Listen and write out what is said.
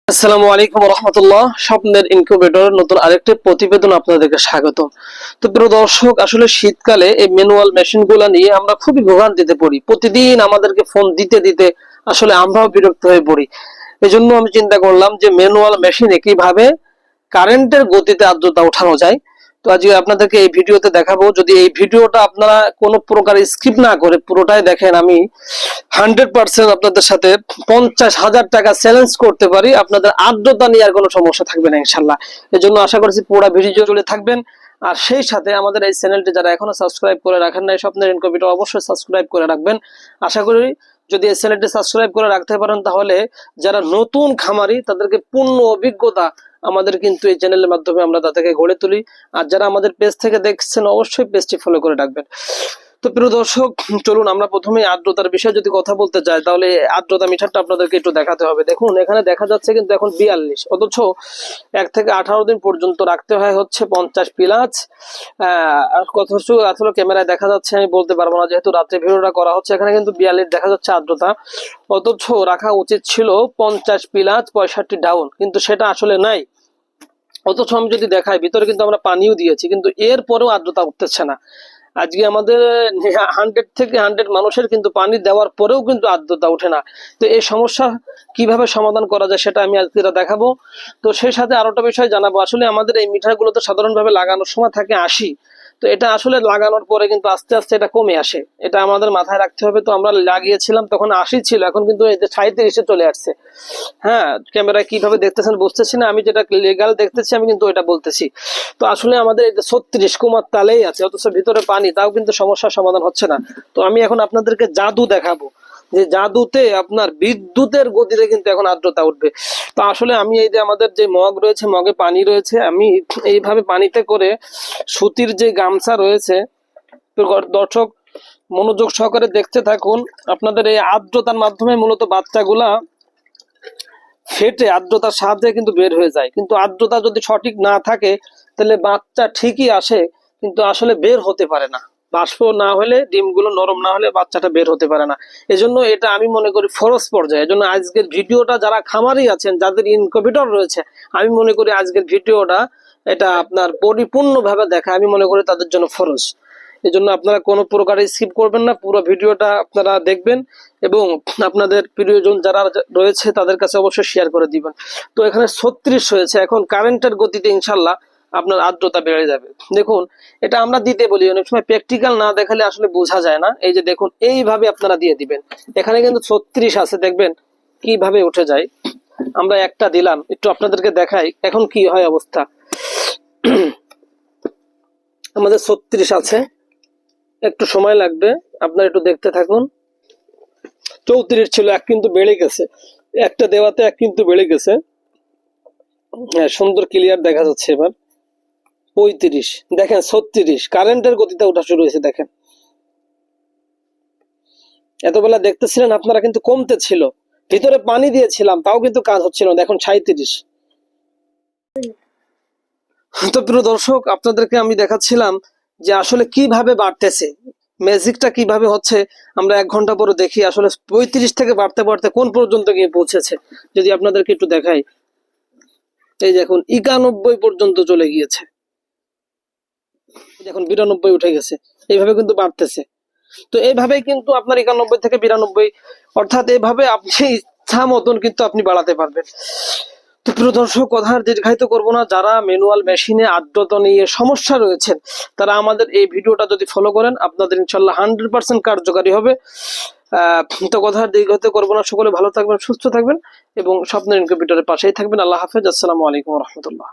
আসসালামু আলাইকুম রহমতুল্লাহ। স্বপ্নের ইনকিউবেটর নতুন আরেকটি প্রতিবেদন আপনাদেরকে স্বাগত। তো প্রিয় দর্শক, আসলে শীতকালে এই ম্যানুয়াল মেশিনগুলো নিয়ে আমরা খুবই ভোগান্তিতে পড়ি। প্রতিদিন আমাদেরকে ফোন দিতে দিতে আসলে আমরাও বিরক্ত হয়ে পড়ি। এজন্য আমি চিন্তা করলাম যে ম্যানুয়াল মেশিনে কিভাবে কারেন্টের গতিতে আর্দ্রতা ওঠানো যায়। তো আজকে আপনাদেরকে এই ভিডিওতে দেখাবো। যদি এই ভিডিওটা আপনারা কোনো প্রকার স্কিপ না করে পুরোটাই দেখেন, আমি 100% আপনাদের সাথে 50,000 টাকা চ্যালেঞ্জ করতে পারি, আপনাদের আর্দ্রতা নিয়ে আর কোনো সমস্যা থাকবে না ইনশাল্লাহ। এই জন্য আশা করছি পুরো ভিডিও জুড়ে থাকবেন। আর সেই সাথে আমাদের এই চ্যানেলটি যারা এখনো সাবস্ক্রাইব করে রাখেন নাই, স্বপ্নের ইনকিউবেটর অবশ্যই সাবস্ক্রাইব করে রাখবেন। আশা করি যদি এই চ্যানেলটি সাবস্ক্রাইব করে রাখতে পারেন, তাহলে যারা নতুন খামারি তাদেরকে পূর্ণ অভিজ্ঞতা আমাদের কিন্তু এই চ্যানেলের মাধ্যমে আমরা তাদেরকে গড়ে তুলি। আর যারা আমাদের পেজ থেকে দেখছেন অবশ্যই পেজটি ফলো করে রাখবেন। তো প্রিয় দর্শক, চলুন আমরা প্রথমে আর্দ্রতার বিষয়ে যদি কথা বলতে যাই, তাহলে আর্দ্রতা মিটারটা আপনাদেরকে একটু দেখাতে হবে। দেখুন এখানে দেখা যাচ্ছে কিন্তু এখন 42, অথচ 1 থেকে 18 দিন পর্যন্ত রাখতে হয় হচ্ছে 50 প্লাস। অথচ আসলে ক্যামেরায় দেখা যাচ্ছে, আমি বলতে পারবো না যেহেতু রাত্রে ভিডিওটা করা হচ্ছে। এখানে কিন্তু 42 দেখা যাচ্ছে আর্দ্রতা, অথচ রাখা উচিত ছিল 50 প্লাস 65 ডাউন, কিন্তু সেটা আসলে নাই। অথচ আমি যদি দেখাই, ভিতরে কিন্তু আমরা পানিও দিয়েছি, কিন্তু এর পরেও আর্দ্রতা উঠতেছে না। আজকে আমাদের 100 থেকে 100 মানুষের কিন্তু পানি দেওয়ার পরেও কিন্তু আর্দ্রতা ওঠে না। তো এই সমস্যা কিভাবে সমাধান করা যায় সেটা আমি আজকে দেখাবো। তো সেই সাথে আরো একটা বিষয় জানাবো। আসলে আমাদের এই মিটারগুলো তো সাধারণভাবে লাগানোর সময় থাকে 80, তো এটা আসলে লাগানোর পরে কিন্তু আস্তে আস্তে এটা কমে আসে, এটা আমাদের মাথায় রাখতে হবে। তো আমরা লাগিয়েছিলাম তখন 80 ছিল, এখন কিন্তু এই যে 37-এ চলে আসছে। হ্যাঁ, ক্যামেরায় কিভাবে দেখতেছেন বুঝতেছি না, আমি যেটা লেগাল দেখতেছি আমি কিন্তু এটা বলতেছি। তো আসলে আমাদের এই যে 36 কুমার তালেই আছে, অথচ ভিতরে পানি, তাও কিন্তু সমস্যার সমাধান হচ্ছে না। তো আমি এখন আপনাদেরকে জাদু দেখাবো, যে জাদুতে আপনার বিদ্যুতের গতিতে কিন্তু এখন আর্দ্রতা উঠবে। তো আসলে আমি এই যে আমাদের যে মগ রয়েছে, মগে পানি রয়েছে, আমি এইভাবে পানিতে করে সুতির যে গামছা রয়েছে, তো দর্শক মনোযোগ সহকারে দেখতে থাকুন। আপনাদের এই আর্দ্রতার মাধ্যমে মূলত বাচ্চাগুলা ফেটে আর্দ্রতার সাহায্যে কিন্তু বের হয়ে যায়। কিন্তু আর্দ্রতা যদি সঠিক না থাকে তাহলে বাচ্চা ঠিকই আসে, কিন্তু আসলে বের হতে পারে না। বাষ্প না হলে, ডিমগুলো নরম না হলে বাচ্চাটা বের হতে পারে না। এজন্য এটা আমি মনে করি ফরজ পর্যায়ে। এজন্য আজকের ভিডিওটা যারা খামারি আছেন, যাদের ইনকিউবেটর রয়েছে, আমি মনে করি আজকের ভিডিওটা এটা আপনার পরিপূর্ণভাবে দেখা আমি মনে করি তাদের জন্য ফরজ। এজন্য আপনারা কোনো প্রকারে স্কিপ করবেন না, পুরো ভিডিওটা আপনারা দেখবেন এবং আপনাদের প্রিয়জন যারা রয়েছে তাদের কাছে অবশ্যই শেয়ার করে দিবেন। তো এখানে 36 হয়েছে, এখন কারেন্টের গতিতে ইনশাল্লাহ আপনার আর্দ্রতা বেড়ে যাবে। দেখুন এটা আমরা দিতে বলি, অনেক সময় প্র্যাকটিক্যাল না দেখালে আসলে বোঝা যায় না। এই যে দেখুন, এইভাবে আপনারা দিয়ে দিবেন। এখানে কিন্তু 36 আছে, দেখবেন কিভাবে উঠে যায়। আমরা একটা দিলাম, একটু আপনাদেরকে দেখাই এখন কি হয় অবস্থা। আমাদের 36 আছে, একটু সময় লাগবে, আপনারা একটু দেখতে থাকুন। 34 ছিল, এক কিন্তু বেড়ে গেছে, একটা দেওয়াতে এক কিন্তু বেড়ে গেছে। হ্যাঁ, সুন্দর ক্লিয়ার দেখা যাচ্ছে এবার। 35, দেখেন 36 কারেন্টের গতিতে ওঠা শুরু হয়েছে। দেখেন এতবেলা দেখতেছিলেন আপনারা কিন্তু কমতে ছিল, ভিতরে পানি দিয়েছিলাম তাও কিন্তু কাজ হচ্ছিল না। দেখুন 37। তো প্রিয় দর্শক, আপনাদেরকে আমি দেখাচ্ছিলাম যে আসলে কিভাবে বাড়তেছে, ম্যাজিকটা কিভাবে হচ্ছে। আমরা 1 ঘন্টা পরে দেখি আসলে 35 থেকে বাড়তে বাড়তে কোন পর্যন্ত গিয়ে পৌঁছেছে। যদি আপনাদেরকে একটু দেখাই, এই দেখুন 91 পর্যন্ত চলে গিয়েছে, দেখুন 92 উঠে গেছে। এইভাবে কিন্তু বাড়তেছে। তো এইভাবেই কিন্তু আপনার 91 থেকে 92, অর্থাৎ এইভাবে আপনি ইচ্ছা মতন কিন্তু আপনি বাড়াতে পারবেন। তো প্রিয় দর্শক, কথা আর দীর্ঘায়িত করবো না। যারা ম্যানুয়াল মেশিনে আর্দ্রতা নিয়ে সমস্যা রয়েছেন, তারা আমাদের এই ভিডিওটা যদি ফলো করেন, আপনাদের ইনশাল্লাহ 100% কার্যকারী হবে। তো কথা আর দীর্ঘায়িত করবো না। সকলে ভালো থাকবেন, সুস্থ থাকবেন এবং স্বপ্নের ইনকিউবেটরের পাশেই থাকবেন। আল্লাহ হাফেজ। আসসালামু আলাইকুম রহমতুল্লাহ।